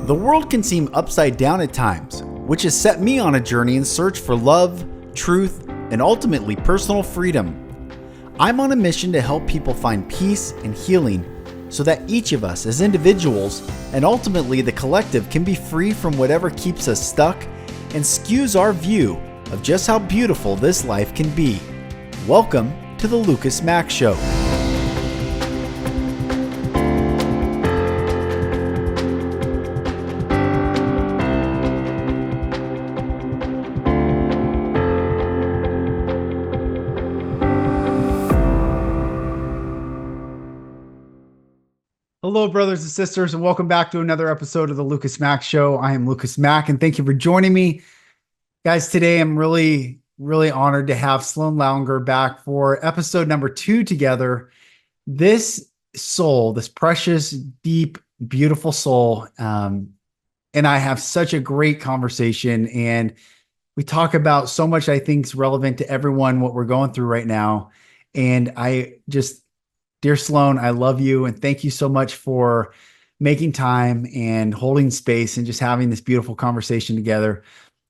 The world can seem upside down at times, which has set me on a journey in search for love, truth, and ultimately personal freedom. I'm on a mission to help people find peace and healing so that each of us as individuals and ultimately the collective can be free from whatever keeps us stuck and skews our view of just how beautiful this life can be. Welcome to the Lucas Mack Show. Hello, brothers and sisters, and welcome back to another episode of the Lucas Mack Show. I am Lucas Mack, and thank you for joining me. Guys, today I'm really honored to have Sloan Lauinger back for episode number 2 together. This soul, this precious, deep, beautiful soul, and I have such a great conversation, and we talk about so much I think is relevant to everyone, what we're going through right now. And dear Sloan, I love you, and thank you so much for making time and holding space and just having this beautiful conversation together.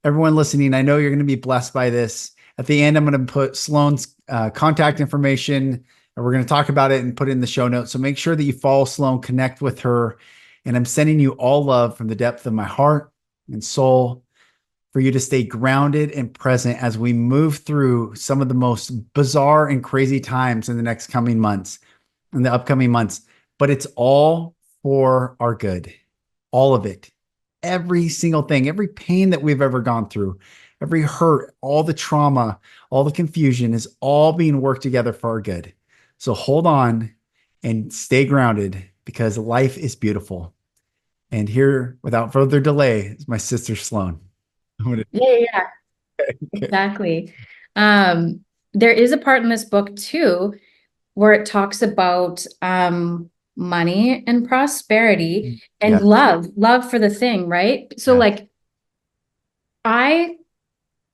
Everyone listening, I know you're going to be blessed by this. At the end, I'm going to put Sloan's contact information, and we're going to talk about it and put it in the show notes. So make sure that you follow Sloan, connect with her, and I'm sending you all love from the depth of my heart and soul for you to stay grounded and present as we move through some of the most bizarre and crazy times in the upcoming months. But it's all for our good. All of it. Every single thing, every pain that we've ever gone through, every hurt, all the trauma, all the confusion is all being worked together for our good. So hold on and stay grounded because life is beautiful. And here, without further delay, is my sister Sloan. Yeah, exactly. There is a part in this book too where it talks about money and prosperity and love for the thing, right? So I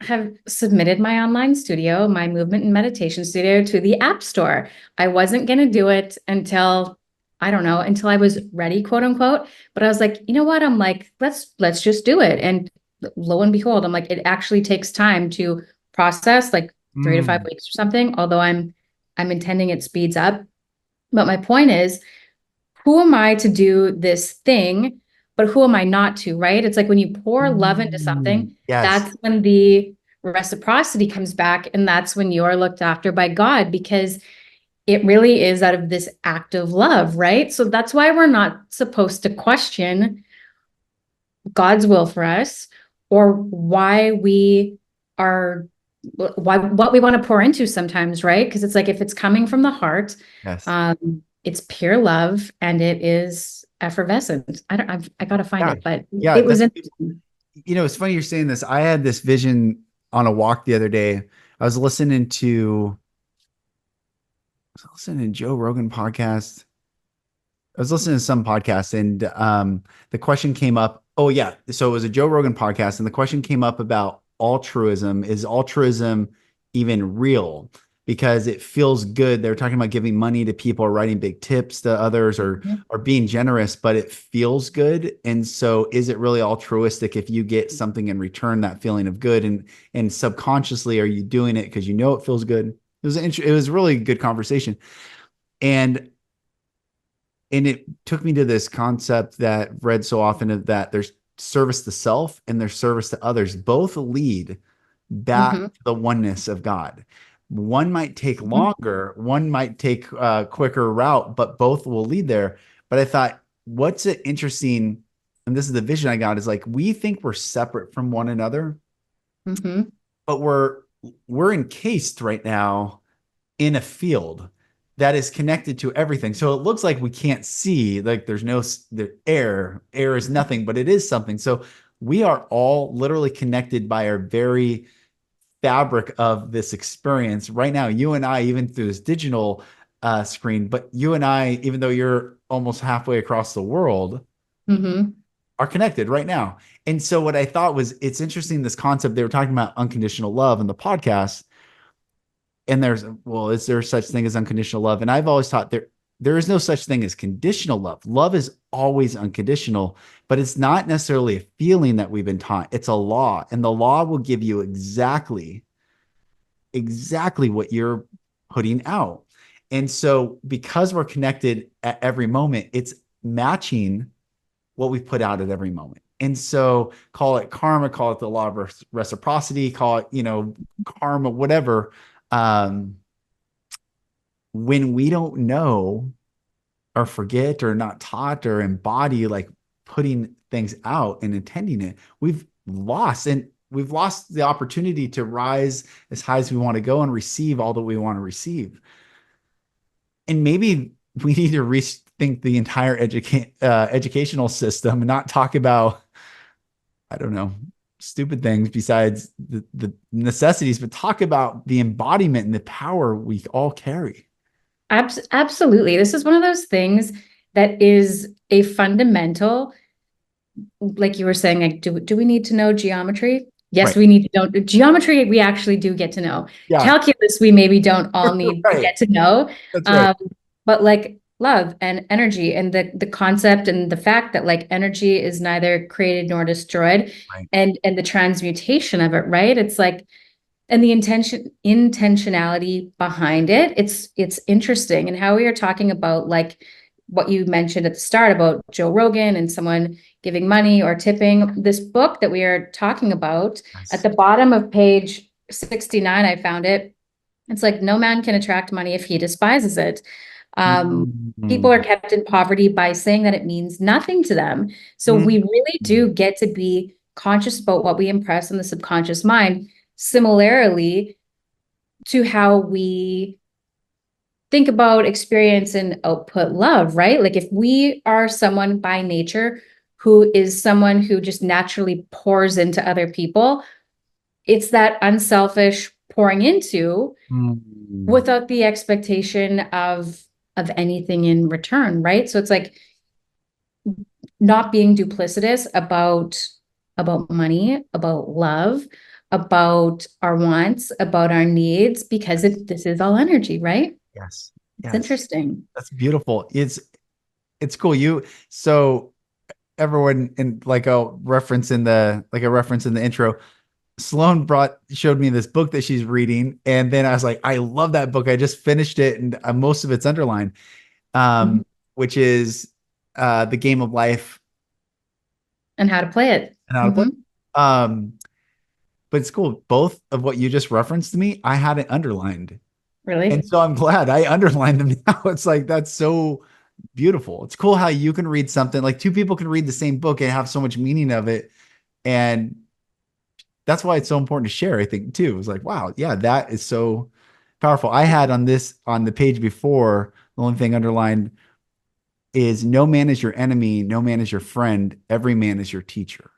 have submitted my online studio, my movement and meditation studio, to the App Store. I wasn't going to do it until I was ready, quote unquote. But I was like, you know what? I'm like, let's just do it. And lo and behold, I'm like, it actually takes time to process, like 3 to 5 weeks or something. Although I'm intending it speeds up. But my point is, who am I to do this thing, but who am I not to, right? It's like when you pour love into something, that's when the reciprocity comes back. And that's when you're looked after by God, because it really is out of this act of love, right? So that's why we're not supposed to question God's will for us or what we want to pour into sometimes, right? Because it's like, if it's coming from the heart, it's pure love and it is effervescent. I got to find it, but it was interesting. You know, it's funny you're saying this. I had this vision on a walk the other day. I was listening to Joe Rogan podcast. I was listening to some podcast, and the question came up. Oh yeah. So it was a Joe Rogan podcast, and the question came up about altruism. Is altruism even real? Because it feels good. They were talking about giving money to people or writing big tips to others or being generous, but it feels good. And so is it really altruistic if you get something in return, that feeling of good? And subconsciously, are you doing it because you know it feels good? It was really good conversation. And it took me to this concept that I've read so often, of that there's service to self and there's service to others. Both lead back to the oneness of God. One might take longer, one might take a quicker route, but both will lead there. But I thought, what's it interesting, and this is the vision I got, is like, we think we're separate from one another, but we're encased right now in a field that is connected to everything. So it looks like we can't see, like there's the air is nothing, but it is something. So we are all literally connected by our very fabric of this experience right now. You and I, even through this digital screen, but you and I, even though you're almost halfway across the world, are connected right now. And so what I thought was, it's interesting, this concept, they were talking about unconditional love in the podcast. And is there such thing as unconditional love? And I've always thought there is no such thing as conditional love. Love is always unconditional, but it's not necessarily a feeling that we've been taught. It's a law, and the law will give you exactly what you're putting out. And so because we're connected at every moment, it's matching what we put out at every moment. And so call it karma, call it the law of reciprocity, call it, karma, whatever. Um, when we don't know or forget or not taught or embody like putting things out and intending it, we've lost the opportunity to rise as high as we want to go and receive all that we want to receive. And maybe we need to rethink the entire educational system and not talk about, I don't know, stupid things besides the necessities, but talk about the embodiment and the power we all carry. Absolutely. This is one of those things that is a fundamental, like you were saying, like, do we need to know geometry? Yes, Right. we need to know geometry. We actually do get to know. Yeah. Calculus, we maybe don't all need to Right. get to know. That's right. Um, but like love and energy and the concept and the fact that like energy is neither created nor destroyed, Right. and the transmutation of it, right? It's like, and the intentionality behind it, it's interesting. And how we are talking about like what you mentioned at the start about Joe Rogan and someone giving money or tipping. This book that we are talking about, at Yes. the bottom of page 69, I found it. It's like, no man can attract money if he despises it. People are Mm. kept in poverty by saying that it means nothing to them. So Mm. we really do get to be conscious about what we impress on the subconscious mind, similarly to how we think about, experience, and output love, right? Like if we are someone by nature who is someone who just naturally pours into other people, it's that unselfish pouring into Mm. without the expectation of anything in return, right? So it's like not being duplicitous about money, about love, about our wants, about our needs, because this is all energy, right? Yes. It's Yes. interesting. That's beautiful. It's cool. So everyone in like a reference in the intro, Sloan showed me this book that she's reading, and then I was like, I love that book. I just finished it, and most of it's underlined, Mhm. which is The Game of Life And how to play it. and How to Play. Hmm. Um, but it's cool. Both of what you just referenced to me, I had it underlined, and Really? so I'm glad I underlined them now. It's like that's so beautiful. It's cool how you can read something like two people can read the same book and have so much meaning of it, and that's why it's so important to share, I think, too. It's like, wow, yeah, that is so powerful. I had on the page before, the only thing underlined is no man is your enemy, no man is your friend, every man is your teacher.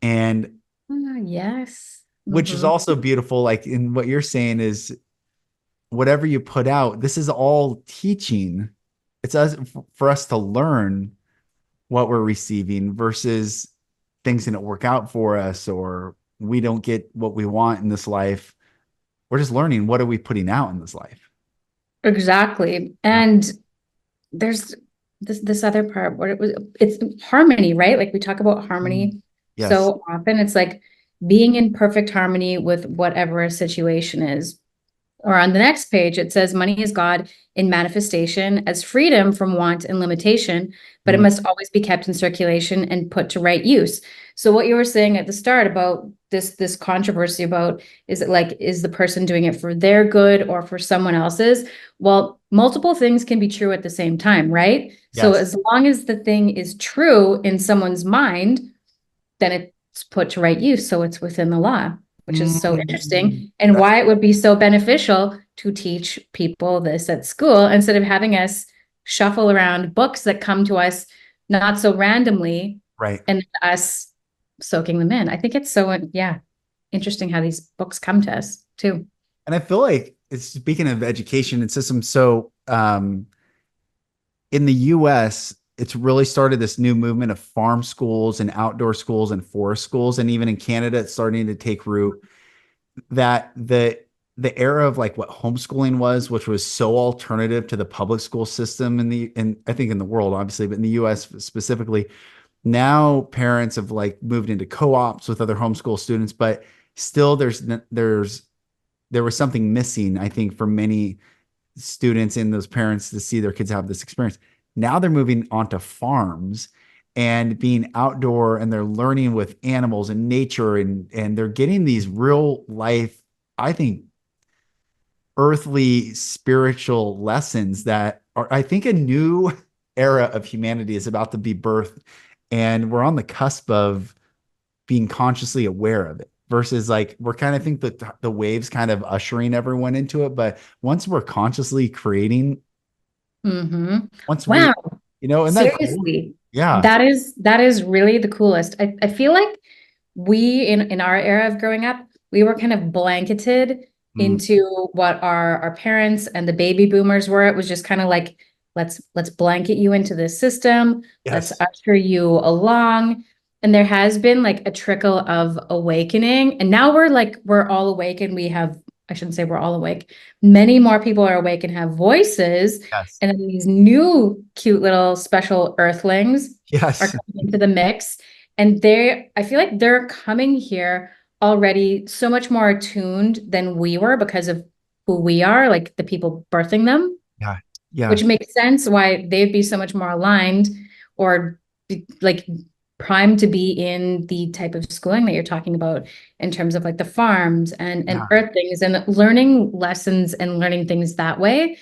And Ah, yes. which is Hmm. also beautiful, like in what you're saying is whatever you put out, this is all teaching. It's us for us to learn what we're receiving versus things didn't work out for us or we don't get what we want in this life. We're just learning what are we putting out in this life. Exactly. Yeah. And there's this other part where it's harmony, right? Like we talk about Mm. harmony Yes. so often. It's like being in perfect harmony with whatever a situation is. Or on the next page, it says money is God in manifestation as freedom from want and limitation, but it Mm. must always be kept in circulation and put to right use. So what you were saying at the start about this controversy about, is it like, is the person doing it for their good or for someone else's? Well, multiple things can be true at the same time, right? So Yes. as long as the thing is true in someone's mind, then it's put to right use. So it's within the law, which is so Mm. interesting, and That's why it would be so beneficial to teach people this at school instead of having us shuffle around books that come to us not so randomly right. and us soaking them in. I think it's so, yeah, interesting how these books come to us too. And I feel like it's speaking of education and systems. So in the US, it's really started this new movement of farm schools and outdoor schools and forest schools. And even in Canada, it's starting to take root that the era of like what homeschooling was, which was so alternative to the public school system in I think in the world, obviously, but in the US specifically, now parents have like moved into co-ops with other homeschool students, but still there was something missing, I think, for many students and those parents to see their kids have this experience. Now they're moving onto farms and being outdoor, and they're learning with animals and nature, and they're getting these real life, I think, earthly spiritual lessons that are, I think, a new era of humanity is about to be birthed, and we're on the cusp of being consciously aware of it versus like we're kind of think that the waves kind of ushering everyone into it, but once we're consciously creating, Mm-hmm. once Wow. we, isn't that cool? Seriously, Yeah. that is really the coolest. I feel like we in our era of growing up, we were kind of blanketed Mm, into what our parents and the baby boomers were. It was just kind of like, let's blanket you into this system, let's yes. usher you along. And there has been like a trickle of awakening. And now we're all awake and we have, I shouldn't say we're all awake. Many more people are awake and have voices. Yes. And then these new cute little special earthlings are Yes. coming into the mix. And I feel like they're coming here already so much more attuned than we were because of who we are, like the people birthing them, Yeah. Yeah. which makes sense why they'd be so much more aligned or like primed to be in the type of schooling that you're talking about in terms of like the farms and Yeah. earth things and learning lessons and learning things that way.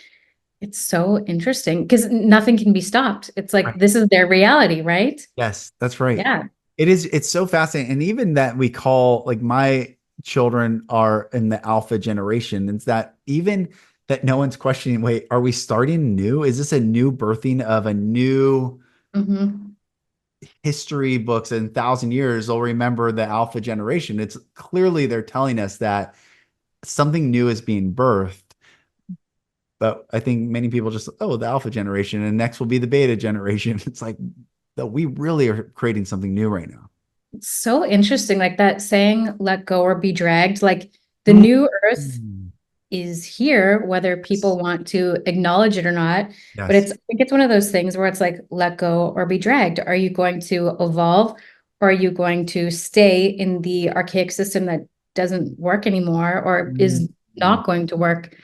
It's so interesting because nothing can be stopped. It's like Right. this is their reality, right? Yes, that's right. Yeah. It is, it's so fascinating. And even that we call, like, my children are in the alpha generation. It's that even that no one's questioning, wait, are we starting new? Is this a new birthing of a new Hmm. history books in 1,000 years? They'll remember the alpha generation. It's clearly they're telling us that something new is being birthed. But I think many people just, oh, the alpha generation, and next will be the beta generation. It's like, that we really are creating something new right now. It's so interesting. Like that saying, let go or be dragged. Like the Mm. new earth is here, whether people Yes. want to acknowledge it or not. But Yes. I think it's one of those things where it's like, let go or be dragged. Are you going to evolve or are you going to stay in the archaic system that doesn't work anymore or Mm. is not going to work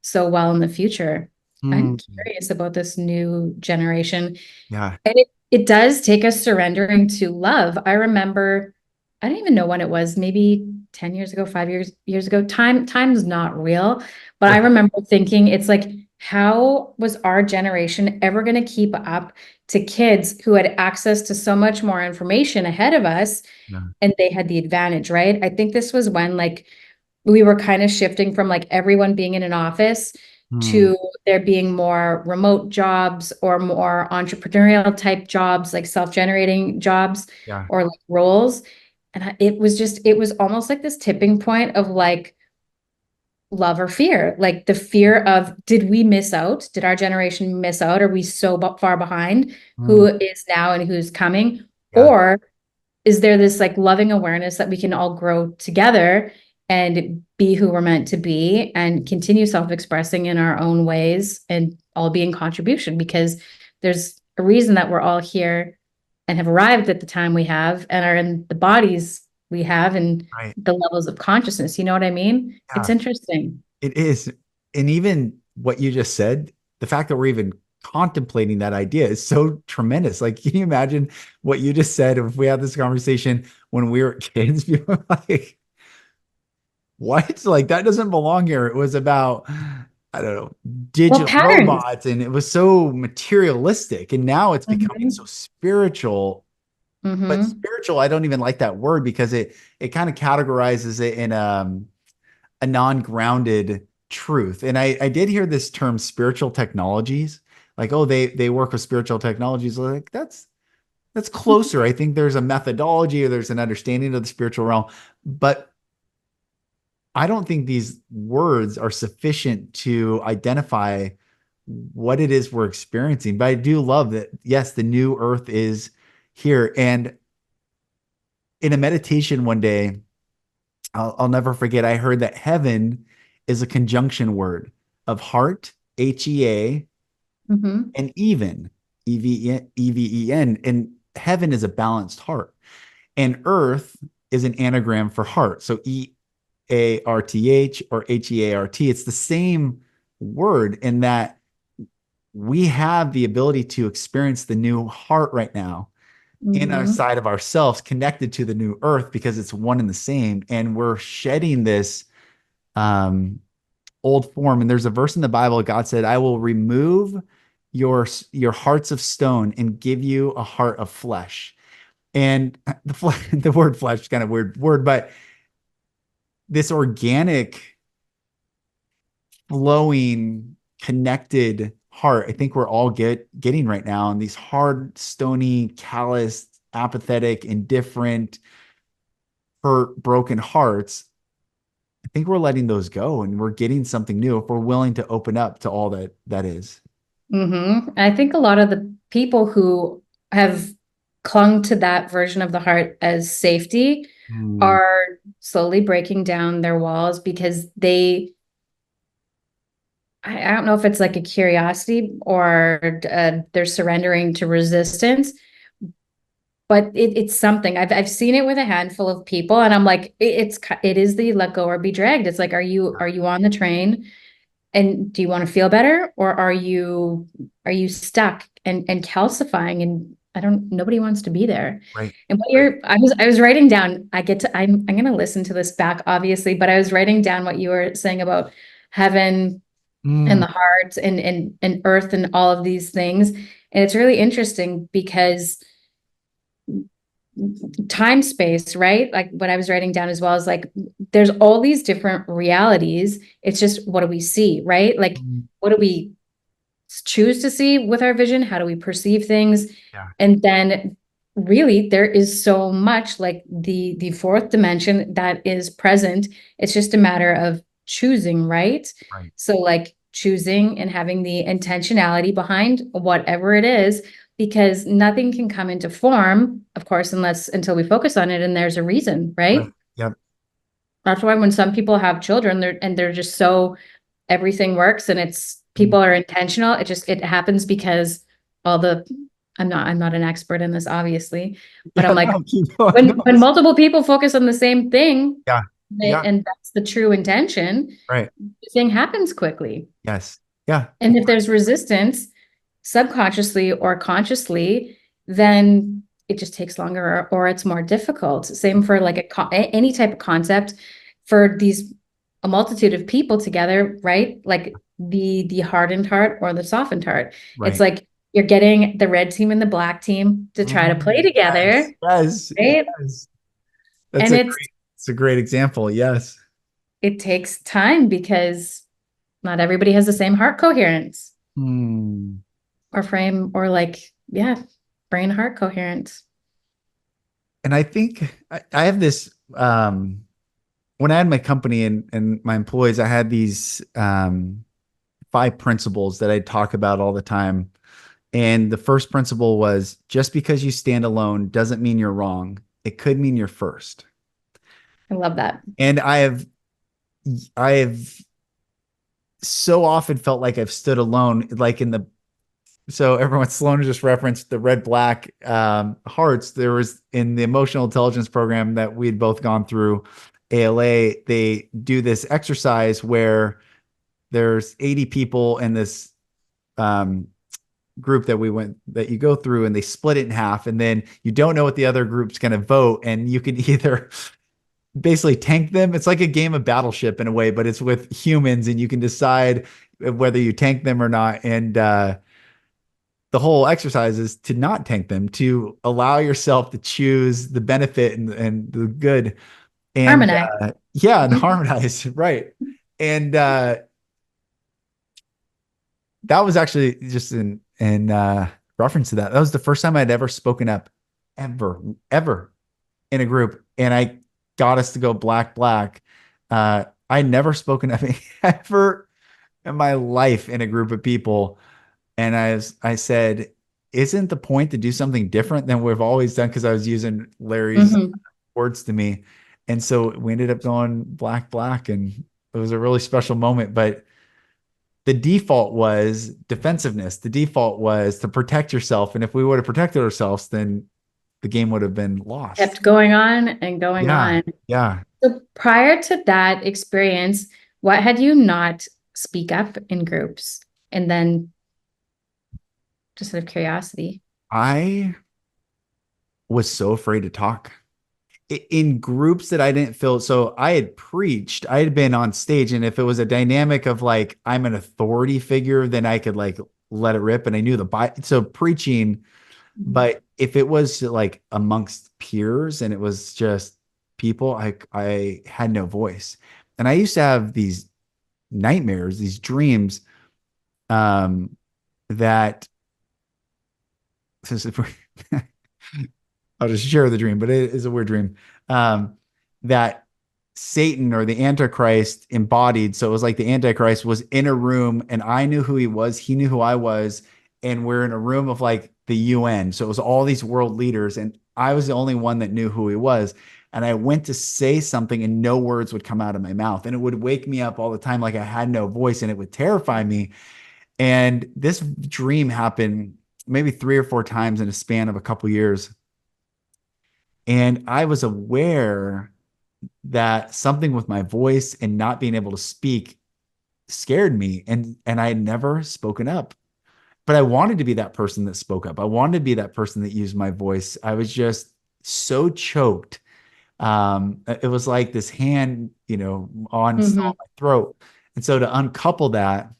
so well in the future? I'm Mm. curious about this new generation. Yeah. And it does take us surrendering to love. I remember, I don't even know when it was, maybe 10 years ago, 5 years ago. Time's not real. But I Yeah. remember thinking, it's like, how was our generation ever going to keep up to kids who had access to so much more information ahead of us Yeah. and they had the advantage, right? I think this was when like we were kind of shifting from like everyone being in an office Mm. to there being more remote jobs or more entrepreneurial type jobs, like self-generating jobs Yeah. or like roles. And it was almost like this tipping point of like love or fear, like the fear of, did we miss out? Did our generation miss out? Are we so far behind Mm. who is now and who's coming? Yeah. Or is there this like loving awareness that we can all grow together and be who we're meant to be and continue self-expressing in our own ways and all be in contribution because there's a reason that we're all here and have arrived at the time we have and are in the bodies we have and Right. the levels of consciousness. You know what I mean? It's Yeah. interesting. It is. And even what you just said, the fact that we're even contemplating that idea is so tremendous. Like, can you imagine what you just said if we had this conversation when we were kids? People were like, what? Like, that doesn't belong here. It was about, I don't know, Well, digital patterns. robots, and it was so materialistic. And now it's becoming so Hmm. spiritual. But Hmm. spiritual, I don't even like that word because it kind of categorizes it in a non-grounded truth. And I did hear this term spiritual technologies, like, oh, they work with spiritual technologies. Like, that's closer. I think there's a methodology or there's an understanding of the spiritual realm, but I don't think these words are sufficient to identify what it is we're experiencing. But I do love that, yes, the new earth is here. And in a meditation one day, I'll never forget, I heard that heaven is a conjunction word of heart, HEA, Mm-hmm. and even, EVEN. And heaven is a balanced heart. And earth is an anagram for heart. So EARTH or HEART. It's the same word in that we have the ability to experience the new heart right now in our Mm-hmm. side of ourselves, connected to the new earth, because it's one and the same. And we're shedding this um, old form. And there's a verse in the Bible, God said, I will remove your hearts of stone and give you a heart of flesh. And the word flesh is kind of a weird word, but this organic, flowing, connected heart, I think we're all getting right now. And these hard, stony, calloused, apathetic, indifferent, hurt, broken hearts, I think we're letting those go and we're getting something new if we're willing to open up to all that is. Mm-hmm. I think a lot of the people who have clung to that version of the heart as safety Mm, are slowly breaking down their walls because I don't know if it's like a curiosity or they're surrendering to resistance, but it's something. I've seen it with a handful of people, and I'm like, it is the let go or be dragged. It's like, are you on the train? And do you want to feel better, or are you stuck and calcifying? And I don't, nobody wants to be there. right, And what right. I was writing down, I'm gonna listen to this back, obviously, but I was writing down what you were saying about heaven and Mm, the heart and earth and all of these things. And it's really interesting because time space, right? Like what I was writing down as well is like there's all these different realities. It's just what do we see, right? Like mm, what do we choose to see with our vision? How do we perceive things? yeah, And then really there is so much like the fourth dimension that is present. It's just a matter of choosing, right? right. So like choosing and having the intentionality behind whatever it is, because nothing can come into form, of course, until we focus on it and there's a reason, Right. right? Yep. That's why when some people have children, they're just so everything works and it's Mm. people are intentional. It happens because all the I'm not an expert in this, obviously, but I'm Yeah, like no, keep going. No, when multiple people focus on the same thing, yeah, yeah, and that's the true intention, right. the thing happens quickly. Yes. Yeah. And if there's resistance, subconsciously or consciously, then it just takes longer or it's more difficult. Same for like any type of concept for these a multitude of people together, right? Like the hardened heart or the softened heart. It's Right. like you're getting the red team and the black team to try to play Yes. together, Yes. right? Yes. That's And a great example. Yes. it takes time because not everybody has the same heart coherence Hmm. or frame or like, yeah, brain heart coherence. And I think I have this when I had my company and my employees, I had these five principles that I talk about all the time. And the first principle was just because you stand alone doesn't mean you're wrong. It could mean you're first. I love that. And I have so often felt like I've stood alone, like in the so everyone Sloan just referenced the red black hearts. There was in the emotional intelligence program that we'd both gone through ALA, they do this exercise where there's 80 people in this um, group that you go through, and they split it in half, and then you don't know what the other group's going to vote, and you can either basically tank them. It's like a game of Battleship in a way, but it's with humans, and you can decide whether you tank them or not. And the whole exercise is to not tank them, to allow yourself to choose the benefit and the good. And Harmonize. yeah, and harmonize, right. And that was actually just in reference to that. That was the first time I'd ever spoken up, ever in a group, and I got us to go black, black. I'd never spoken up ever in my life in a group of people, and I said, "Isn't the point to do something different than we've always done?" Because I was using Larry's Mhm. words to me, and so we ended up going black, black, and it was a really special moment, but the default was defensiveness. The default was to protect yourself. And if we would have protected ourselves, then the game would have been lost. Kept going on and going Yeah. on. Yeah. So prior to that experience, what had you not speak up in groups? And then just out of curiosity. I was so afraid to talk in groups that I didn't feel. So I had preached, I had been on stage, and if it was a dynamic of like I'm an authority figure, then I could like let it rip. And I knew the Bible, so preaching. But if it was like amongst peers and it was just people, I had no voice. And I used to have these nightmares, these dreams, um, that I'll just share the dream, but it is a weird dream. Um, that Satan or the Antichrist embodied. So it was like the Antichrist was in a room and I knew who he was. He knew who I was. And we're in a room of like the UN. So it was all these world leaders. And I was the only one that knew who he was. And I went to say something and no words would come out of my mouth. And it would wake me up all the time like I had no voice and it would terrify me. And this dream happened maybe 3 or 4 times in a span of a couple years. And I was aware that something with my voice and not being able to speak scared me. And I had never spoken up. But I wanted to be that person that spoke up. I wanted to be that person that used my voice. I was just so choked. It was like this hand, on Mhm. my throat. And so to uncouple that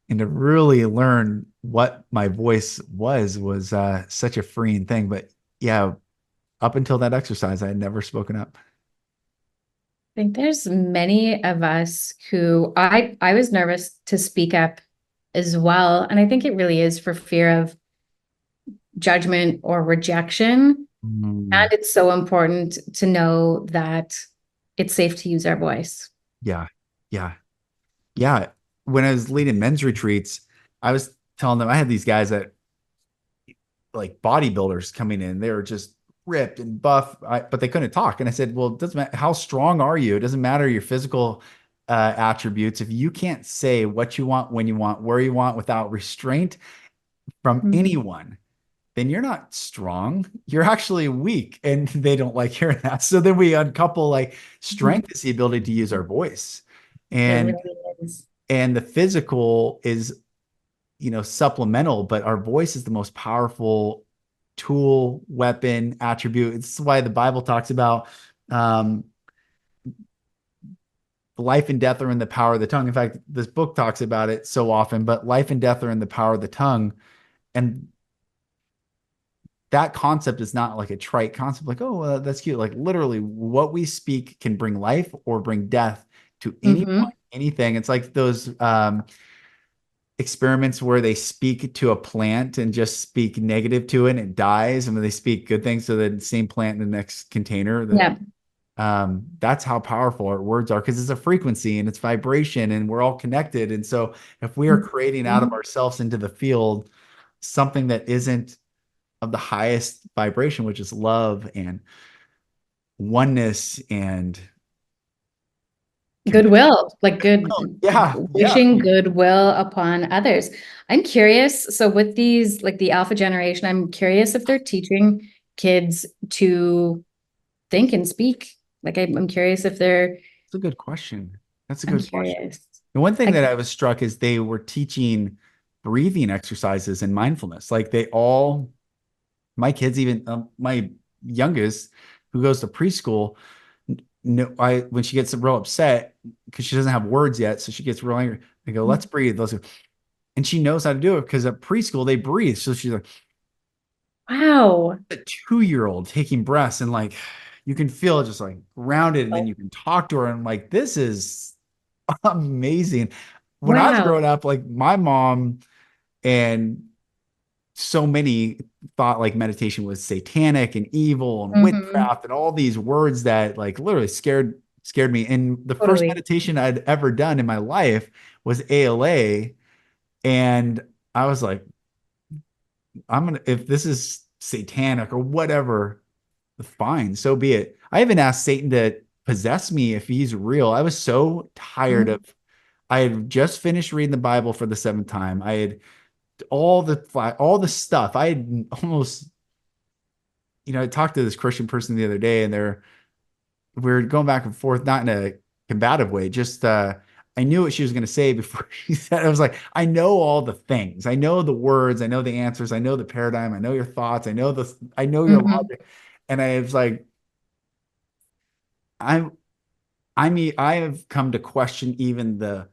and to really learn what my voice was such a freeing thing. But yeah, up until that exercise, I had never spoken up. I think there's many of us who I was nervous to speak up as well. And I think it really is for fear of judgment or rejection. And Mm, it's so important to know that it's safe to use our voice. yeah, yeah, yeah. When I was leading men's retreats, I was telling them I had these guys that like bodybuilders coming in. They were just ripped and buff, but they couldn't talk. And I said, well, it doesn't matter. How strong are you? It doesn't matter your physical attributes. If you can't say what you want, when you want, where you want without restraint from Mhm. anyone, then you're not strong. You're actually weak. And they don't like hearing that. So then we uncouple like Mhm. strength is the ability to use our voice. It And really is. the physical is supplemental, but our voice is the most powerful tool, weapon, attribute. It's why the Bible talks about um, life and death are in the power of the tongue. In fact, this book talks about it so often, but life and death are in the power of the tongue. And that concept is not like a trite concept, like, oh, that's cute. Like literally, what we speak can bring life or bring death to anyone, Mhm. anything. It's like those experiments where they speak to a plant and just speak negative to it and it dies, and then they speak good things to the same plant in the next container. Yeah. That's how powerful our words are because it's a frequency and it's vibration and we're all connected. And so if we are creating out of Mhm. ourselves into the field something that isn't of the highest vibration, which is love and oneness and compassion. Goodwill, like good, Yeah, yeah. wishing goodwill upon others. I'm curious. So with these, like the alpha generation, I'm curious if they're teaching kids to think and speak. Like I'm curious if they're, That's a good question. That's a I'm good question. curious. The one thing I, that I was struck is they were teaching breathing exercises and mindfulness. Like they all, my kids, even my youngest, who goes to preschool, no, I when she gets real upset because she doesn't have words yet, so she gets real angry. I go, let's breathe. Let's go. And she knows how to do it because at preschool they breathe. So she's like wow. a 2-year-old taking breaths and like you can feel it just like grounded, and then you can talk to her and I'm like, this is amazing. When I was Wow. growing up, like my mom and so many thought like meditation was satanic and evil and Hmm. witchcraft and all these words that like literally scared me. And the first Totally. meditation I'd ever done in my life was ALA. And I was like, if this is satanic or whatever, fine, so be it. I even asked Satan to possess me if he's real. I was so tired of, Mhm. I had just finished reading the Bible for the seventh time. I had all the stuff. I had almost, I talked to this Christian person the other day, and we were going back and forth, not in a combative way, just I knew what she was going to say before she said it. I was like, I know all the things. I know the words, I know the answers, I know the paradigm, I know your thoughts, I know your Mhm. logic. And I was like, I'm I mean, I have come to question even the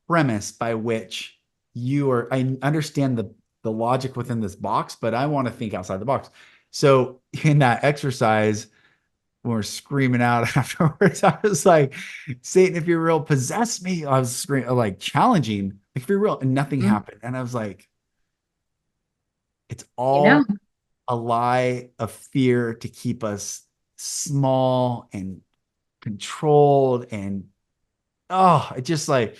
premise by which I understand the logic within this box, but I want to think outside the box. So in that exercise, when we're screaming out afterwards, I was like, Satan, if you're real, possess me. I was screaming, like challenging, like, if you're real, and nothing Mhm. happened. And I was like, it's You know, all a lie of fear to keep us small and controlled. And it just like,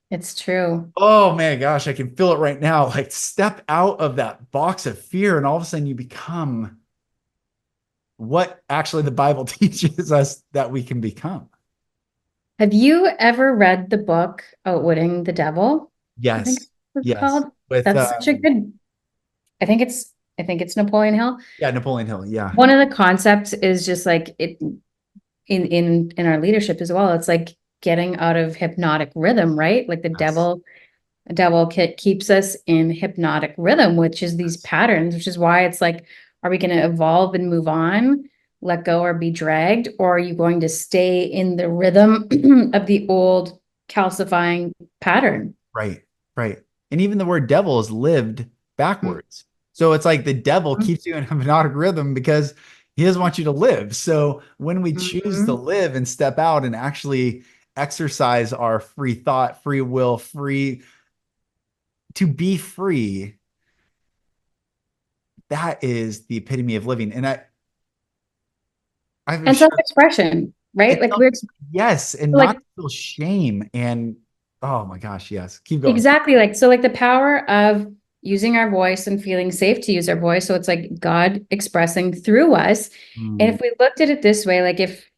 it's true. oh man, gosh, I can feel it right now. Like, step out of that box of fear, and all of a sudden you become what actually the Bible teaches us that we can become. Have you ever read the book Outwitting the Devil? I think Yes, it's yes. called. With That's such a good. I think it's Napoleon Hill. yeah, Napoleon Hill. Yeah. One of the concepts is just like it in our leadership as well. It's like getting out of hypnotic rhythm, right? Like Yes. the devil keeps us in hypnotic rhythm, which is these Yes. patterns, which is why it's like, are we going to evolve and move on, let go or be dragged, or are you going to stay in the rhythm of the old calcifying pattern? Right. Right. And even the word devil is lived Mhm. backwards. So it's like the devil keeps you in hypnotic rhythm because he doesn't want you to live. So when we choose to Mhm. live and step out and actually exercise our free thought, free will, free to be free, that is the epitome of living. And I've And shared self-expression, right? it's Like we're yes, and not like to feel shame. And oh my gosh, yes. Keep going. exactly, like so, like the power of using our voice and feeling safe to use our voice. So it's like God expressing through us. And Mm, if we looked at it this way, like if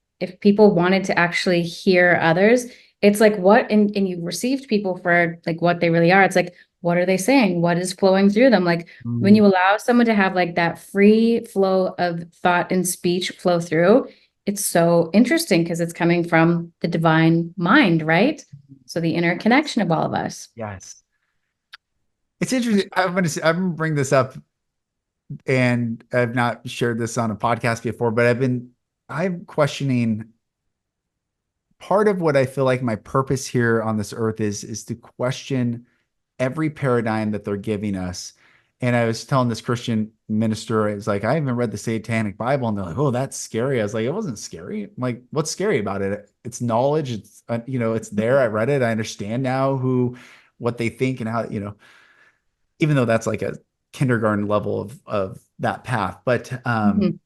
people wanted to actually hear others, it's like what and you received people for like what they really are. It's like, what are they saying? What is flowing through them? Like when mm, you allow someone to have like that free flow of thought and speech flow through, it's so interesting because it's coming from the divine mind, right? So the interconnection of all of us. yes. It's interesting. I'm gonna bring this up, and I've not shared this on a podcast before, but I'm questioning part of what I feel like my purpose here on this earth is to question every paradigm that they're giving us. And I was telling this Christian minister, it's like, I haven't read the Satanic Bible. And they're like, oh, that's scary. I was like, it wasn't scary. I'm like, what's scary about it? It's knowledge. It's, it's there. I read it. I understand now what they think and how, even though that's like a kindergarten level of that path. Mhm.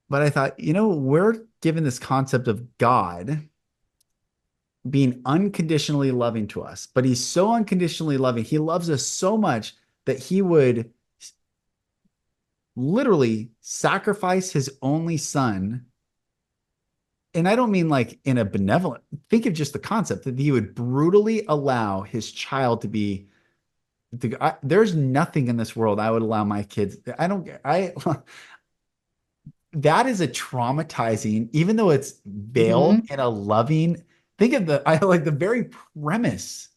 But I thought, we're given this concept of God being unconditionally loving to us, but he's so unconditionally loving. He loves us so much that he would literally sacrifice his only son. And I don't mean like in a benevolent, think of just the concept that he would brutally allow his child to be. There's nothing in this world I would allow my kids. I don't, I, that is a traumatizing, even though it's veiled Mhm. in a loving, think of I like the very premise.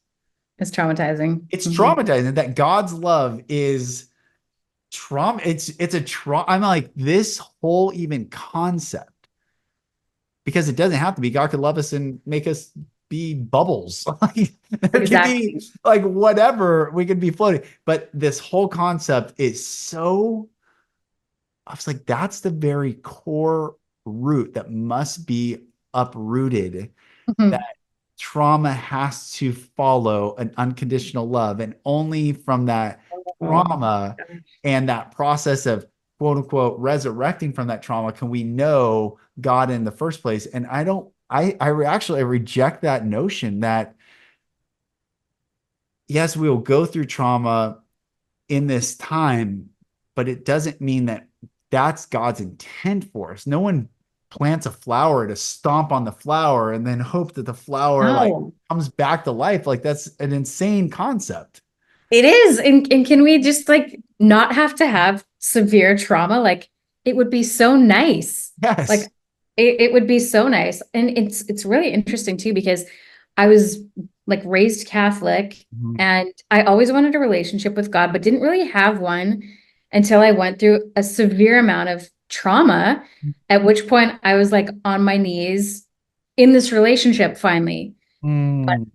It's traumatizing. It's Mhm. traumatizing that God's love is trauma. It's a trauma. I'm like, this whole even concept, because it doesn't have to be. God could love us and make us be bubbles. Like, there could be Exactly. like whatever, we could be floating. But this whole concept is so, I was like, that's the very core root that must be uprooted, that Mhm. trauma has to follow an unconditional love. And only from that Oh, trauma gosh. and that process of quote unquote resurrecting from that trauma can we know God in the first place. And I don't, I reject that notion that yes, we will go through trauma in this time, but it doesn't mean that that's God's intent for us. No one plants a flower to stomp on the flower and then hope that the flower like No. comes back to life. Like that's an insane concept. It is. And can we just like not have to have severe trauma? Like it would be so nice. Yes. Like it would be so nice. And it's really interesting too, because I was like raised Catholic Mhm. and I always wanted a relationship with God, but didn't really have one until I went through a severe amount of trauma, at which point I was like on my knees in this relationship finally Mm.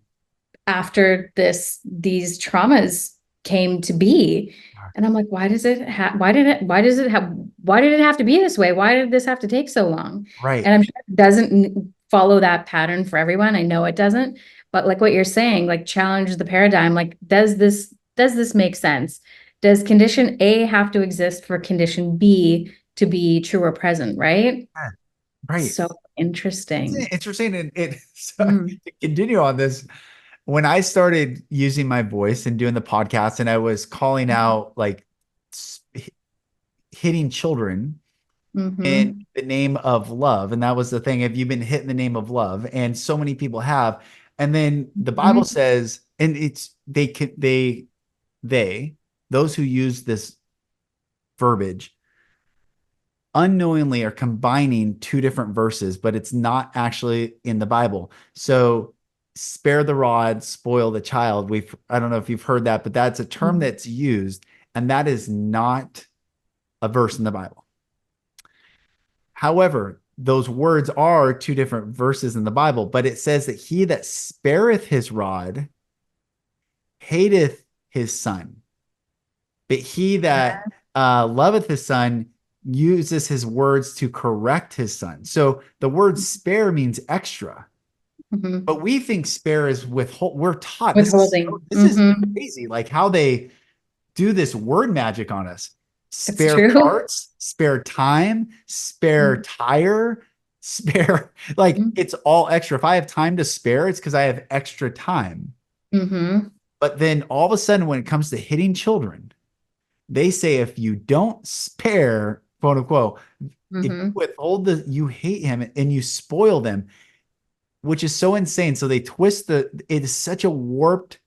after these traumas came to be. And I'm like, why does it have why did it have to be this way? Why did this have to take so long? Right. And I'm sure it doesn't follow that pattern for everyone. I know it doesn't, but like what you're saying, like challenge the paradigm. Like, does this make sense? Does condition A have to exist for condition B to be true or present, right? Yeah, right. So interesting. It's interesting. And it so Mm, to continue on this, when I started using my voice and doing the podcast and I was calling out like s- hitting children in mm-hmm, the name of love. And that was the thing. Have you been hit in the name of love? And so many people have. And then the Bible mm-hmm, says, and it's they those who use this verbiage unknowingly are combining two different verses, but it's not actually in the Bible. So spare the rod, spoil the child. I don't know if you've heard that, but that's a term mm-hmm. that's used, and that is not a verse in the Bible. However, those words are two different verses in the Bible, but it says that he that spareth his rod hateth his son, but he that loveth his son uses his words to correct his son. So the word spare means extra, Mm-hmm. but we think spare is withhold. We're taught Withholding. this is Mm-hmm. crazy, like how they do this word magic on us. It's Spare true. parts, spare time, spare tire, spare, like Mm-hmm. it's all extra. If I have time to spare, it's because I have extra time. Mm-hmm. But then all of a sudden, when it comes to hitting children, they say if you don't spare, quote unquote, if you Mm-hmm. withhold you hate him and you spoil them, which is so insane. So they twist it is such a warped,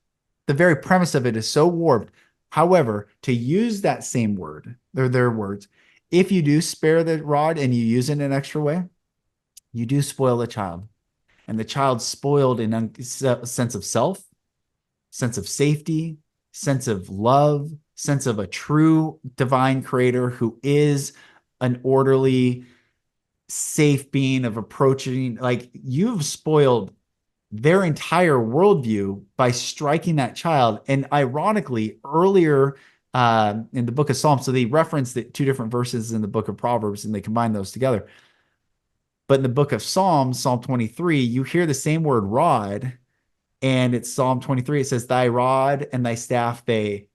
the very premise of it is so warped. However, to use that same word, they're their words, if you do spare the rod and you use it in an extra way, you do spoil the child. And the child's spoiled in a sense of self, sense of safety, sense of love, sense of a true divine creator who is an orderly, safe being of approaching. Like you've spoiled their entire worldview by striking that child. And ironically, earlier in the book of Psalms, so they referenced it, two different verses in the book of Proverbs, and they combine those together. But in the book of Psalms, Psalm 23, you hear the same word rod, and it's Psalm 23. It says, thy rod and thy staff, they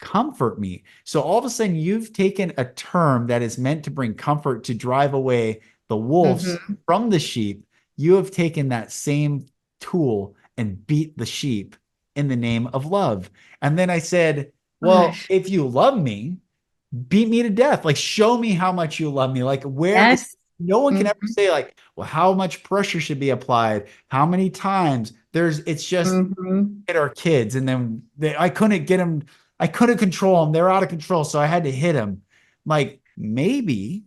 comfort me. So all of a sudden, you've taken a term that is meant to bring comfort to drive away the wolves Mm-hmm. from the sheep. You have taken that same tool and beat the sheep in the name of love. And then I said, well, Gosh. if you love me, beat me to death. Like, show me how much you love me. Like, where is Yes. no one can ever Mm-hmm. say, like, well, how much pressure should be applied? How many times? It's just Mm-hmm. hit our kids. And then I couldn't get them, I couldn't control them. They're out of control. So I had to hit them. Like, maybe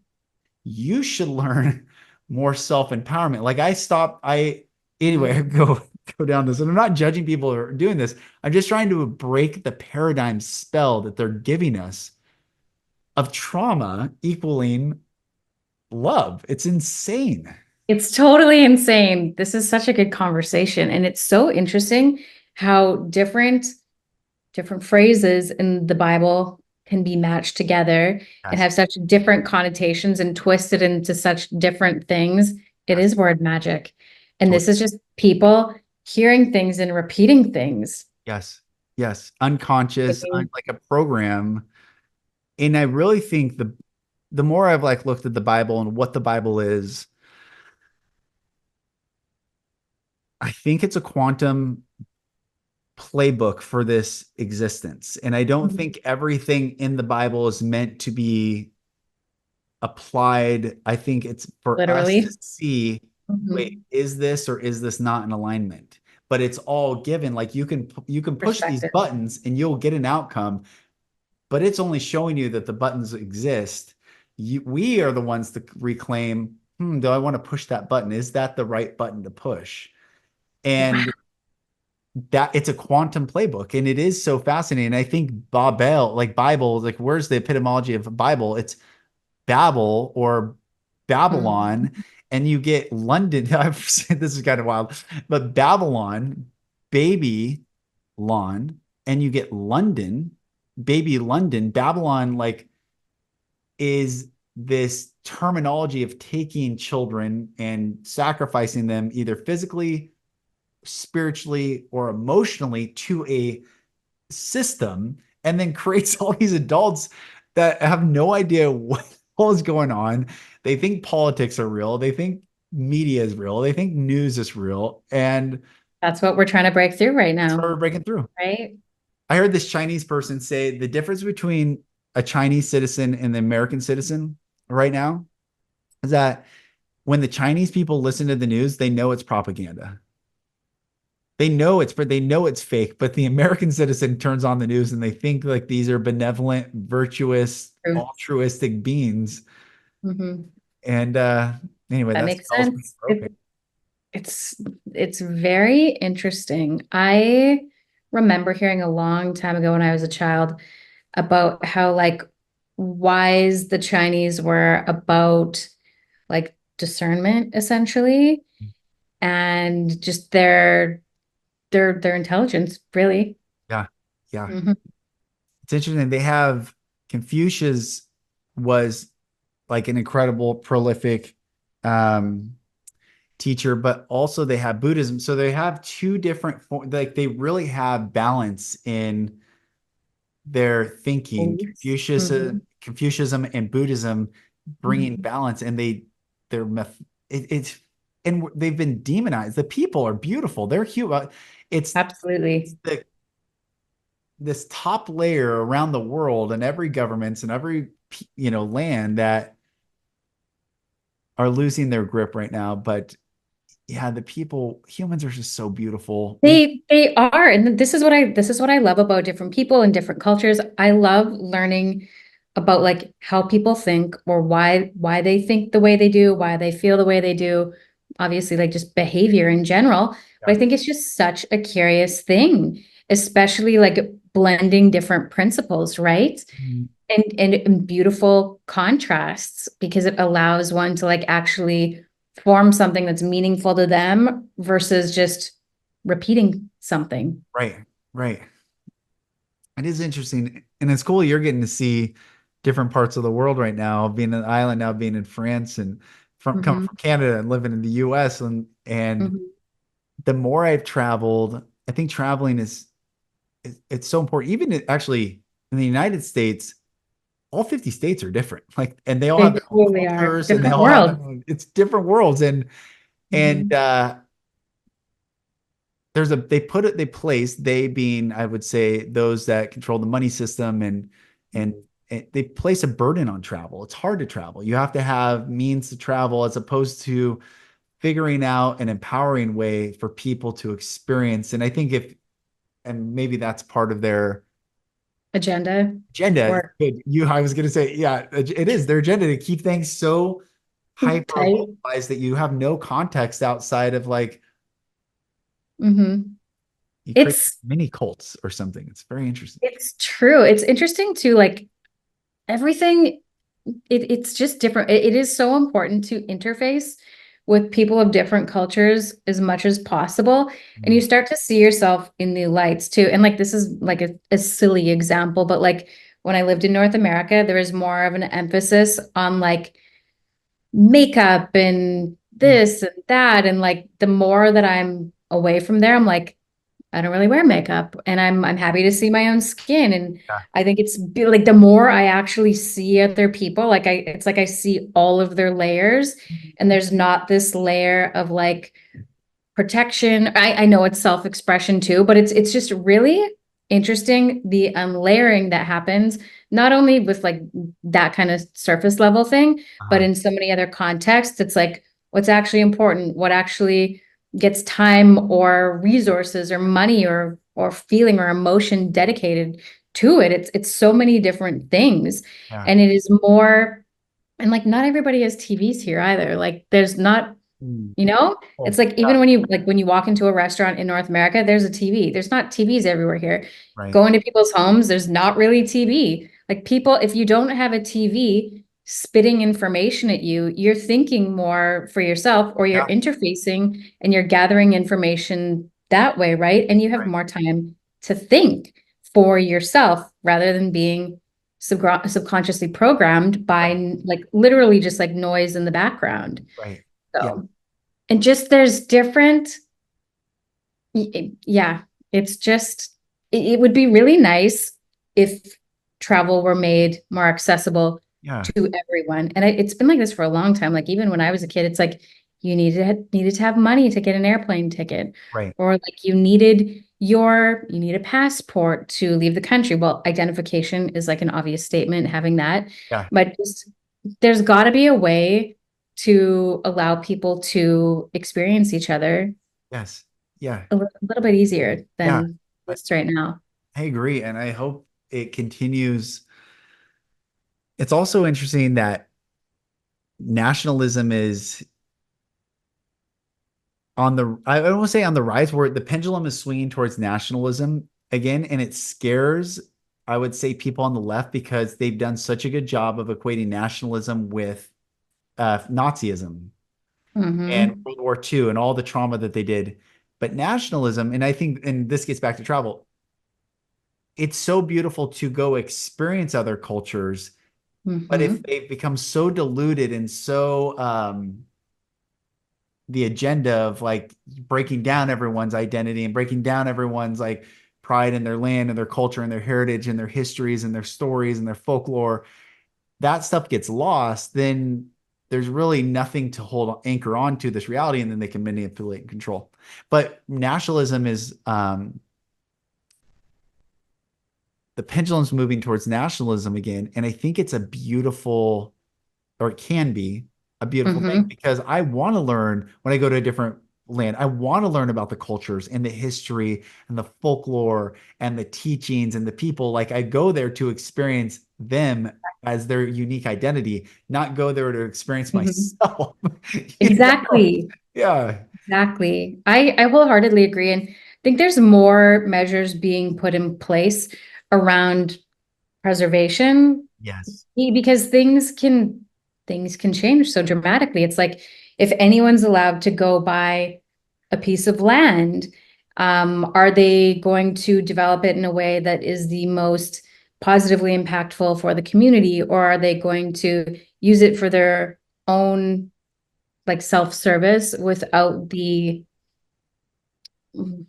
you should learn more self-empowerment. Like I stopped, anyway, I Mm-hmm. go down this. And I'm not judging people who are doing this. I'm just trying to break the paradigm spell that they're giving us of trauma equaling love. It's insane. It's totally insane. This is such a good conversation. And it's so interesting how different phrases in the Bible can be matched together and Yes. have such different connotations and twisted into such different things. It Yes. is word magic. And Totally. this is just people hearing things and repeating things. Yes. Yes. Unconscious, Taking- like a program. And I really think the more I've like looked at the Bible and what the Bible is, I think it's a quantum playbook for this existence. And I don't Mhm. think everything in the Bible is meant to be applied. I think it's for us to Literally. see, wait, Mhm. is this or is this not in alignment? But it's all given. Like you can push these Perspective. buttons and you'll get an outcome, but it's only showing you that the buttons exist. We are the ones to reclaim, do I want to push that button? Is that the right button to push? Wow. And that it's a quantum playbook, and it is so fascinating. I think Babel, like Bible, like where's the epistemology of Bible? It's Babel or Mhm. Babylon, and you get London. I've said this is kind of wild, but Babylon, baby lawn, and you get London, baby London. Babylon, like, is this terminology of taking children and sacrificing them either physically, spiritually, or emotionally to a system, and then creates all these adults that have no idea what is going on. They think politics are real. They think media is real. They think news is real. And That's what we're trying to break through right that's why now, we're breaking through. right? I heard this Chinese person say the difference between a Chinese citizen and the American citizen right now is that when the Chinese people listen to the news, they know it's propaganda. They know it's fake, but the American citizen turns on the news and they think like these are benevolent, virtuous, True. altruistic beings. Mhm. And anyway, That that's makes also sense. broken. It's it's very interesting. I remember hearing a long time ago when I was a child about how like wise the Chinese were about like discernment essentially and just their intelligence really. Yeah, yeah. Mhm. It's interesting. They have Confucius was like an incredible, prolific um, teacher, but also they have Buddhism. So they have two different like they really have balance in their thinking. Beliefs. Mhm. Confucianism and Buddhism bringing Mhm. balance, and they're it's and they've been demonized. The people are beautiful. They're human. It's Absolutely. this top layer around the world and every governments and every land that are losing their grip right now. But yeah, the people, humans are just so beautiful. They are, and this is what I love about different people and different cultures. I love learning about like how people think or why they think the way they do, why they feel the way they do. Obviously, like just behavior in general. But Yeah. I think it's just such a curious thing, especially like blending different principles, right? And beautiful contrasts because it allows one to like actually form something that's meaningful to them versus just repeating something. Right, right. It is interesting, and it's cool you're getting to see different parts of the world right now, being an island now, being in France, and from coming Mhm, from Canada and living in the US. And mhm. the more I've traveled, I think traveling it's so important. Even actually in the United States, all 50 states are different. Like, and they all They have their own totally are cultures, and they different all have their world. own, it's different worlds. And Mhm, they place, they being, I would say, those that control the money system, and they place a burden on travel. It's hard to travel. You have to have means to travel as opposed to figuring out an empowering way for people to experience. And I think if and maybe that's part of their agenda agenda. or I was going to say, yeah, it is their agenda to keep things so hyper type. localized that you have no context outside of like Mhm. you create It's mini cults or something. It's very interesting. it's true. It's interesting too, like everything it's just different. It is so important to interface with people of different cultures as much as possible. And you Mm. start to see yourself in new lights too. And like this is like a silly example, but like when I lived in North America, there was more of an emphasis on like makeup and this and that. And like the more that I'm away from there, I'm like, I don't really wear makeup and I'm happy to see my own skin. And Yeah. I think it's like the more I actually see other people, like it's like I see all of their layers and there's not this layer of like protection. I know it's self-expression too, but it's just really interesting the unlayering that happens, not only with like that kind of surface level thing, but Uh-huh. in so many other contexts. It's like what's actually important, what actually gets time or resources or money or feeling or emotion dedicated to it. It's so many different things. Yeah. And it is more, and like not everybody has TVs here either. Like there's not, Mm. you know, it's Well, like yeah. even when you walk into a restaurant in North America, there's a TV. There's not TVs everywhere here. Right. Going to people's homes, there's not really TV. Like people, if you don't have a TV spitting information at you, you're thinking more for yourself or you're Yeah. interfacing and you're gathering information that way, right? And you have Right. more time to think for yourself rather than being subconsciously programmed Right. by like literally just like noise in the background. Right. Yeah. So, and just there's different, yeah, it's just, it would be really nice if travel were made more accessible Yeah. to everyone. And it's been like this for a long time. Like even when I was a kid, it's like you needed to have money to get an airplane ticket, Right. or like you need a passport to leave the country. Well, identification is like an obvious statement, having that, Yeah. but just there's got to be a way to allow people to experience each other Yes. Yeah. a little bit easier Yeah. than I, this right now. I agree. And I hope it continues. It's also interesting that nationalism is on the, I don't want to say on the rise, where the pendulum is swinging towards nationalism again. And it scares, I would say, people on the left because they've done such a good job of equating nationalism with Nazism and Hmm. World War II and all the trauma that they did. But nationalism, and I think, and this gets back to travel, it's so beautiful to go experience other cultures. But if Hmm. they've become so diluted and so the agenda of like breaking down everyone's identity and breaking down everyone's like pride in their land and their culture and their heritage and their histories and their stories and their folklore, that stuff gets lost, then there's really nothing to hold anchor on to this reality, and then they can manipulate and control. But nationalism is the pendulum's moving towards nationalism again, and I think it's a beautiful, or it can be a beautiful thing, Hmm. because I want to learn when I go to a different land. I want to learn about the cultures and the history and the folklore and the teachings and the people. Like I go there to experience them as their unique identity, not go there to experience Hmm. myself. You know? Exactly. Yeah. Exactly. I wholeheartedly agree. And I think there's more measures being put in place around preservation Yes. because things can change so dramatically. It's like if anyone's allowed to go buy a piece of land, are they going to develop it in a way that is the most positively impactful for the community, or are they going to use it for their own like self-service without the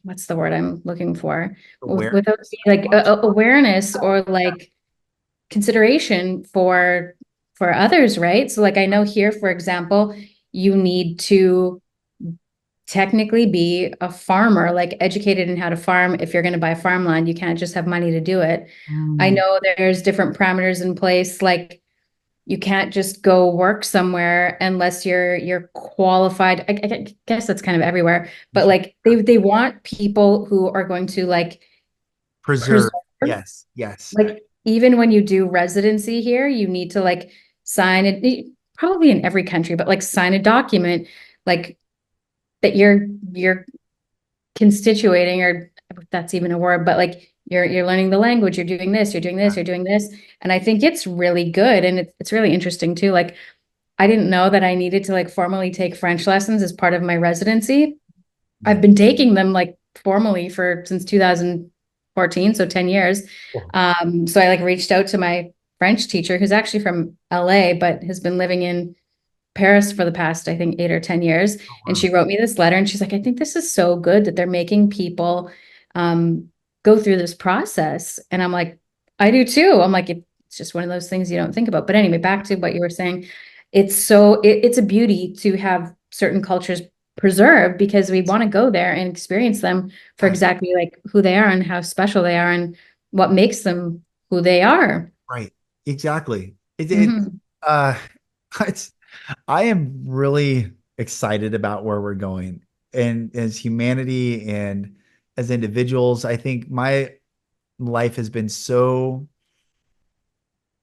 what's the word I'm looking for? Without Awareness. the, like awareness or like consideration for others, right? So like I know here, for example, you need to technically be a farmer, like educated in how to farm. If you're going to buy farmland, you can't just have money to do it. I Mm, know there's different parameters in place, like you can't just go work somewhere unless you're qualified. I guess that's kind of everywhere, but sure. like they want people who are going to like Preserve. preserve. Yes. Yes. Like even when you do residency here, you need to like sign it, probably in every country, but like sign a document like that you're constituting, or if that's even a word, but like you're learning the language, you're doing this, you're doing this, you're doing this. And I think it's really good. And it's really interesting too. Like I didn't know that I needed to like formally take French lessons as part of my residency. I've Yeah. been taking them like formally since 2014, so 10 years. Cool. So I like reached out to my French teacher, who's actually from LA, but has been living in Paris for the past, I think, 8 or 10 years. Oh, And wow. she wrote me this letter and she's like, I think this is so good that they're making people go through this process. And I'm like, I do too. I'm like, it's just one of those things you don't think about. But anyway, back to what you were saying. It's a beauty to have certain cultures preserve because we want to go there and experience them for That's exactly like who they are and how special they are and what makes them who they are. right. Exactly. Mhm. Uh, it's, I am really excited about where we're going and as humanity and as individuals. I think my life has been so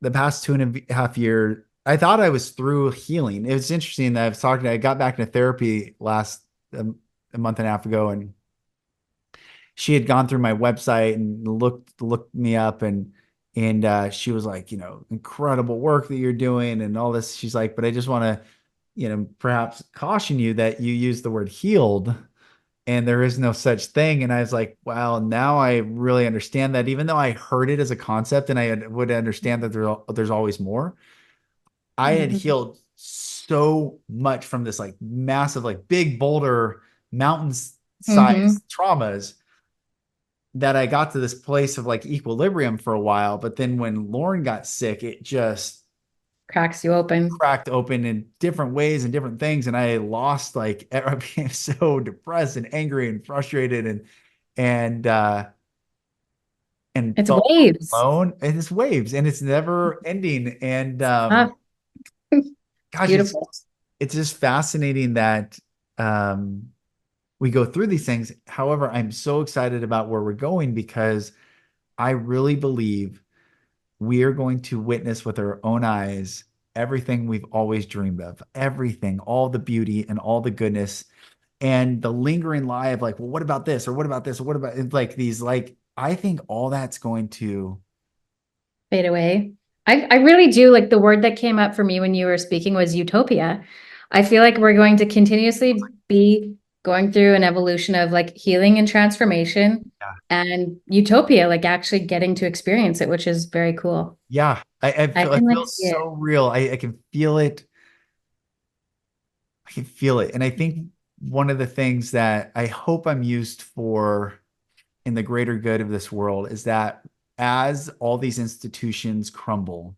the past 2.5 years. I thought I was through healing. It was interesting that I got back into therapy last a month and a half ago, and she had gone through my website and looked me up, and she was like, incredible work that you're doing and all this. She's like, but I just want to, perhaps caution you that you use the word healed and there is no such thing. And I was like, wow, now I really understand that, even though I heard it as a concept and would understand that there's always more. I had Mhm. healed so much from this like massive, like big boulder mountain Mhm. size traumas that I got to this place of like equilibrium for a while. But then when Lauren got sick, it just Cracks you open. cracked open in different ways and different things. And I lost like, I became so depressed and angry and frustrated and and It's felt waves. alone. And it's waves and it's never ending. And Ah, it's gosh, it's beautiful. it's just fascinating that um we go through these things. However, I'm so excited about where we're going because I really believe we are going to witness with our own eyes everything we've always dreamed of, everything, all the beauty and all the goodness and the lingering lie of like, well, what about this? Or what about this? Or what about like these, like, I think all that's going to, Fade away. I really do like the word that came up for me when you were speaking was utopia. I feel like we're going to continuously be going through an evolution of like healing and transformation yeah, and utopia, like actually getting to experience it, which is very cool. yeah, I I feel, can like see so it. real. I can feel it. I can feel it. And I think one of the things that I hope I'm used for in the greater good of this world is that as all these institutions crumble,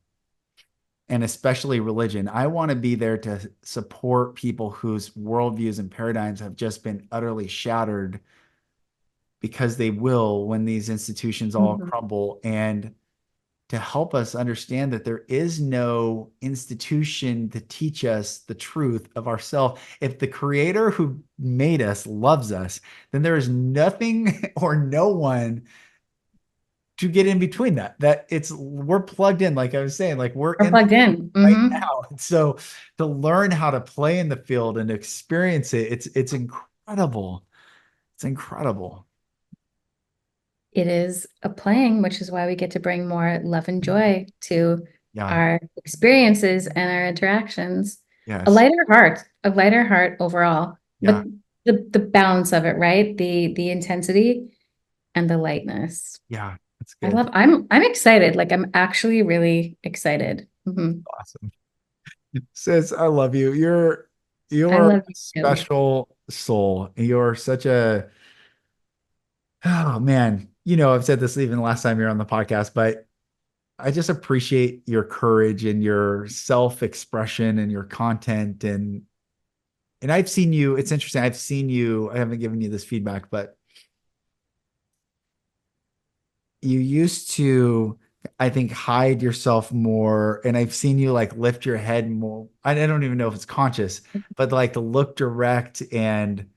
and especially religion, I want to be there to support people whose worldviews and paradigms have just been utterly shattered because they will when these institutions all Mhm. crumble, and to help us understand that there is no institution to teach us the truth of ourselves. If the creator who made us loves us, then there is nothing or no one to get in between that it's we're plugged in, like I was saying, like we're We're in plugged in. right Hmm. now. So to learn how to play in the field and experience it, it's incredible. It's incredible. It is a playing, which is why we get to bring more love and joy to Yeah. our experiences and our interactions. Yes. A lighter heart overall, but Yeah. the balance of it, right? The intensity and the lightness. Yeah. That's good. I'm excited. Like I'm actually really excited. Mhm. Awesome. Sis, I love you. I You're a love you too. special soul. You're such a, oh man, I've said this even the last time you're on the podcast, but I just appreciate your courage and your self-expression and your content, and I've seen you. It's interesting. I've seen you. I haven't given you this feedback, but you used to, I think, hide yourself more. And I've seen you like lift your head more. I don't even know if it's conscious, but like to look direct. And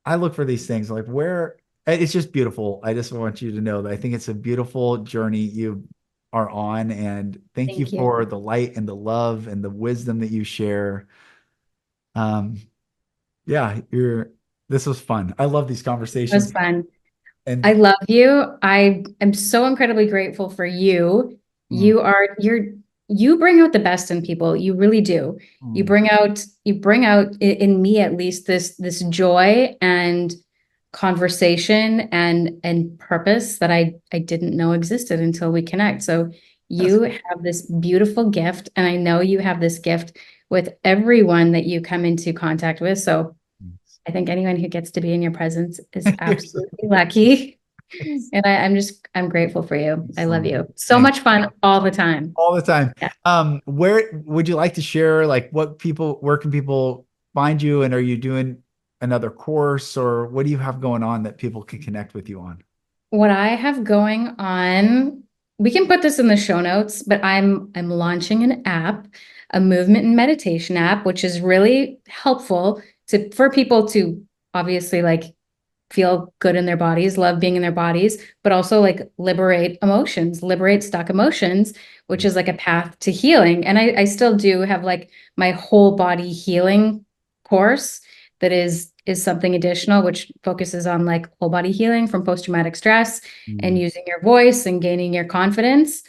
I look for these things like where it's just beautiful. I just want you to know that I think it's a beautiful journey you are on. And thank you Thank you. for the light and the love and the wisdom that you share. Um, yeah, this was fun. I love these It was conversations. fun. I And love you. I am so incredibly grateful for you. mm, You bring out the best in people. You really do. mm, You bring out in me at least this joy and conversation and purpose that I didn't know existed until we connect. So yes. you have this beautiful gift, and I know you have this gift with everyone that you come into contact with. So I think anyone who gets to be in your presence is You're so, absolutely lucky. And I'm grateful for you. I love so you. So thanks much fun all the time. all the time. Yeah. Where would you like to share, like where can people find you? And are you doing another course, or what do you have going on that people can connect with you on? What I have going on, we can put this in the show notes, but I'm launching an app, a movement and meditation app, which is really helpful for people to obviously like feel good in their bodies, love being in their bodies, but also like liberate emotions, liberate stuck emotions, which is like a path to healing. And I still do have like my whole body healing course that is something additional, which focuses on like whole body healing from post-traumatic stress and Mm. using your voice and gaining your confidence.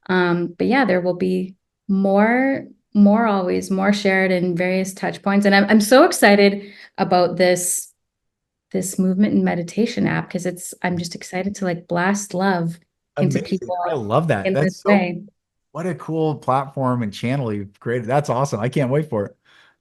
But yeah, there will be always more shared in various touch points. And I'm so excited about this movement and meditation app because I'm just excited to like blast love into Amazing. people I love that. in That's this so, way. what a cool platform and channel you've created. That's awesome. I can't wait for it.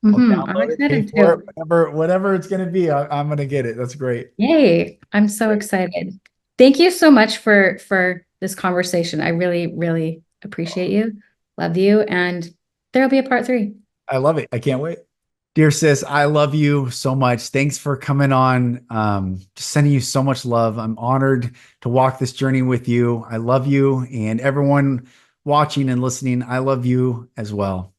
I'll I'm download it, pay excited for it, too. whatever it's going to be. I'm going to get it. That's great. Yay. I'm so Great. excited. Thank you so much for this conversation. I really, really appreciate you. Love you. And there'll be a part 3. I love it. I can't wait. Dear sis, I love you so much. Thanks for coming on. Just sending you so much love. I'm honored to walk this journey with you. I love you, and everyone watching and listening, I love you as well.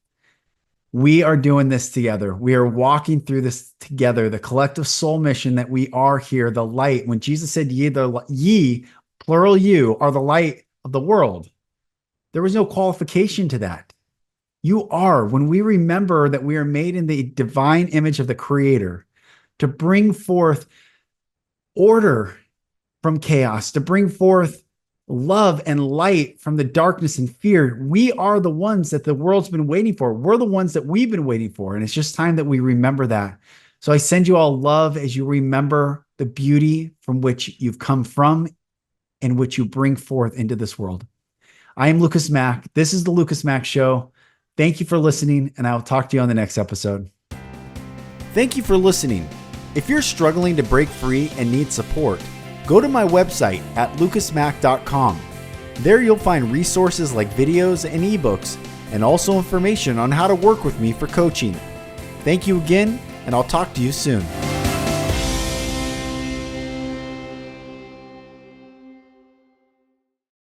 We are doing this together. We are walking through this together. The collective soul mission that we are here, the light. When Jesus said, ye, plural you, are the light of the world, there was no qualification to that. You are, when we remember that we are made in the divine image of the Creator, to bring forth order from chaos, to bring forth love and light from the darkness and fear. We are the ones that the world's been waiting for. We're the ones that we've been waiting for. And it's just time that we remember that. So I send you all love as you remember the beauty from which you've come from and which you bring forth into this world. I am Lucas Mack. This is the Lucas Mack Show. Thank you for listening, and I will talk to you on the next episode. Thank you for listening. If you're struggling to break free and need support, go to my website at lucasmack.com. There you'll find resources like videos and ebooks, and also information on how to work with me for coaching. Thank you again, and I'll talk to you soon.